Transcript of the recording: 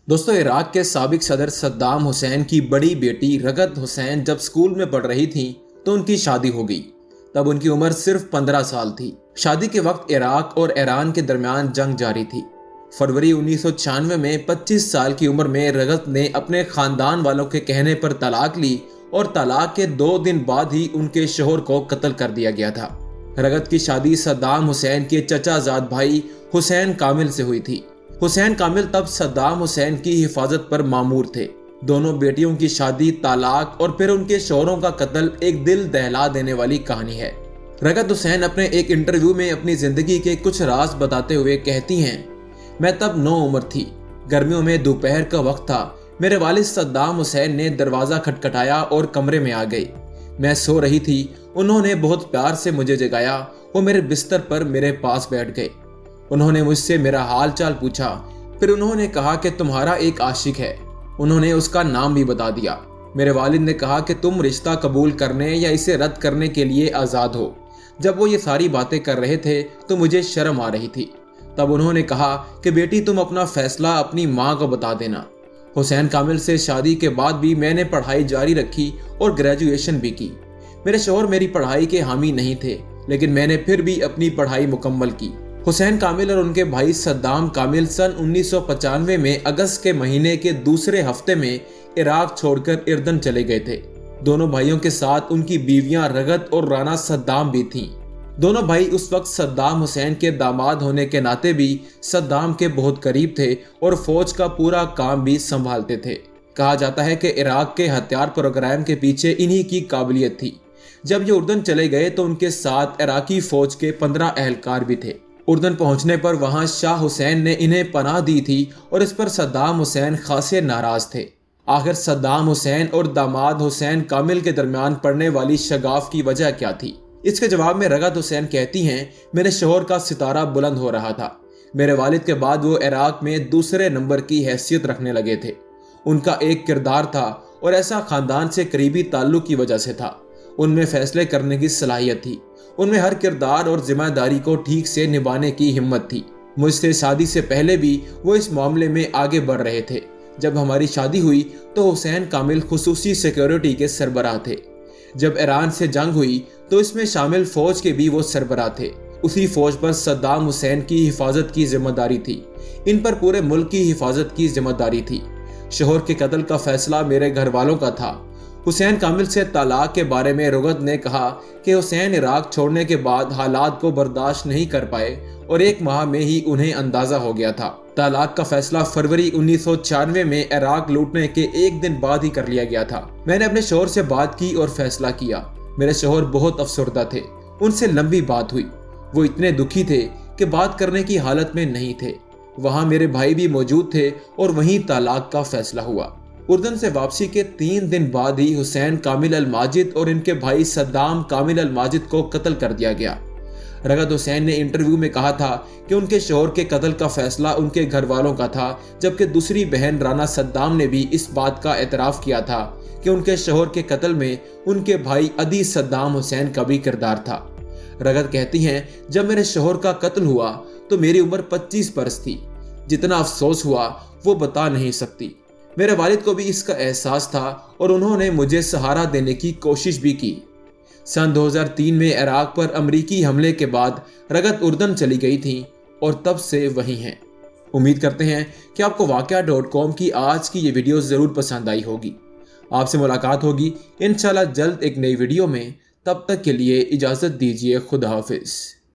दोस्तों, इराक के साबिक सदर सद्दाम हुसैन की बड़ी बेटी रगत हुसैन जब स्कूल में पढ़ रही थी तो उनकी शादी हो गई। तब उनकी उम्र सिर्फ 15 साल थी। शादी के वक्त इराक और ईरान के दरमियान जंग जारी थी। फरवरी 1996 में 25 साल की उम्र में रगत ने अपने खानदान वालों के कहने पर तलाक ली और तलाक के 2 दिन बाद ही उनके शोहर को कत्ल कर दिया गया था। रगत की शादी सद्दाम हुसैन के चचाजाद भाई हुसैन कामिल से हुई थी। हुसैन कामिल तब सद्दाम हुसैन की हिफाजत पर मामूर थे। दोनों बेटियों की शादी, तालाक और फिर उनके शौहरों का कत्ल एक दिल दहला देने वाली कहानी है। रगत हुसैन अपने एक इंटरव्यू में अपनी जिंदगी के कुछ राज बताते हुए कहती हैं, मैं तब 9 उम्र थी। गर्मियों में दोपहर का वक्त था। मेरे वालिद सद्दाम हुसैन ने दरवाजा खटखटाया और कमरे में आ गए। मैं सो रही थी। उन्होंने बहुत प्यार से मुझे जगाया। वो मेरे बिस्तर पर मेरे पास बैठ गए। उन्होंने मुझसे मेरा हाल चाल पूछा। फिर उन्होंने कहा कि तुम्हारा एक आशिक है। उन्होंने उसका नाम भी बता दिया। मेरे वालिद ने कहा कि तुम रिश्ता कबूल करने या इसे रद्द करने के लिए आज़ाद हो। जब वो ये सारी बातें कर रहे थे तो मुझे शर्म आ रही थी। तब उन्होंने कहा कि बेटी, तुम अपना फैसला अपनी माँ को बता देना। हुसैन कामिल से शादी के बाद भी मैंने पढ़ाई जारी रखी और ग्रेजुएशन भी की। मेरे शौहर मेरी पढ़ाई के हामी नहीं थे, लेकिन मैंने फिर भी अपनी पढ़ाई मुकम्मल की। हुसैन कामिल और उनके भाई सद्दाम कामिल सन 1995 में अगस्त के महीने के दूसरे हफ्ते में इराक छोड़कर इर्दन चले गए थे। दोनों भाइयों के साथ उनकी बीवियां रगत और राना सद्दाम भी थीं। दोनों भाई उस वक्त सद्दाम हुसैन के दामाद होने के नाते भी सद्दाम के बहुत करीब थे और फौज का पूरा काम भी संभालते थे। कहा जाता है कि इराक के हथियार प्रोग्राम के पीछे इन्हीं की काबिलियत थी। जब ये उर्दन चले गए तो उनके साथ इराकी फौज के 15 एहलकार भी थे। उर्दन पहुंचने पर वहां शाह हुसैन ने इन्हें पनाह दी थी और इस पर सद्दाम हुसैन खासे नाराज थे। आखिर सद्दाम हुसैन और दामाद हुसैन कामिल के दरमियान पड़ने वाली शगाफ की वजह क्या थी? इसके जवाब में रगत हुसैन कहती हैं, मेरे शौहर का सितारा बुलंद हो रहा था। मेरे वालिद के बाद वो इराक में दूसरे नंबर की हैसियत रखने लगे थे। उनका एक किरदार था और ऐसा खानदान से करीबी ताल्लुक की वजह से था। उनमें फैसले करने की सलाहियत थी। उनमें हर किरदार और जिम्मेदारी को ठीक से निभाने की हिम्मत थी। मुझसे शादी से पहले भी वो इस मामले में आगे बढ़ रहे थे। जब हमारी शादी हुई तो हुसैन कामिल खुसूसी सिक्योरिटी के सरबराह थे। जब ईरान से जंग हुई तो इसमें शामिल फौज के भी वो सरबराह थे। उसी फौज पर सद्दाम हुसैन की हिफाजत की जिम्मेदारी थी। इन पर पूरे मुल्क की हिफाजत की जिम्मेदारी थी। शोहर के कत्ल का फैसला मेरे घर वालों का था। हुसैन कामिल से तलाक के बारे में रगत ने कहा कि हुसैन इराक छोड़ने के बाद हालात को बर्दाश्त नहीं कर पाए और 1 माह में ही उन्हें अंदाजा हो गया था। तलाक का फैसला फरवरी 1996 में इराक लूटने के 1 दिन बाद ही कर लिया गया था। मैंने अपने शौहर से बात की और फैसला किया। मेरे शौहर बहुत अफसरदा थे। उनसे लंबी बात हुई। वो इतने दुखी थे कि बात करने की हालत में नहीं थे। वहां मेरे भाई भी मौजूद थे और वहीं तलाक का फैसला हुआ। उर्दन से वापसी के 3 दिन बाद ही हुसैन कामिल अल माजिद और इनके भाई सद्दाम कामिल अल माजिद को कत्ल कर दिया गया। रगत हुसैन ने इंटरव्यू में कहा था कि उनके शौहर के कत्ल का फैसला उनके घर वालों का था, जबकि दूसरी बहन राना सद्दाम ने भी इस बात का एतराफ़ किया था कि उनके शौहर के कत्ल में उनके भाई अदी सद्दाम हुसैन का भी किरदार था। रगत कहती हैं, जब मेरे शौहर का कत्ल हुआ तो मेरी उम्र 25 बरस थी। जितना अफसोस हुआ वो बता नहीं सकती। मेरे वालिद को भी इसका एहसास था और उन्होंने मुझे सहारा देने की कोशिश भी की। सन 2003 में इराक पर अमरीकी हमले के बाद रगत उर्दन चली गई थी और तब से वहीं हैं। उम्मीद करते हैं कि आपको वाकया.com की आज की ये वीडियो ज़रूर पसंद आई होगी। आपसे मुलाकात होगी इंशाल्लाह जल्द एक नई वीडियो में। तब तक के लिए इजाज़त दीजिए। खुदा हाफिज़।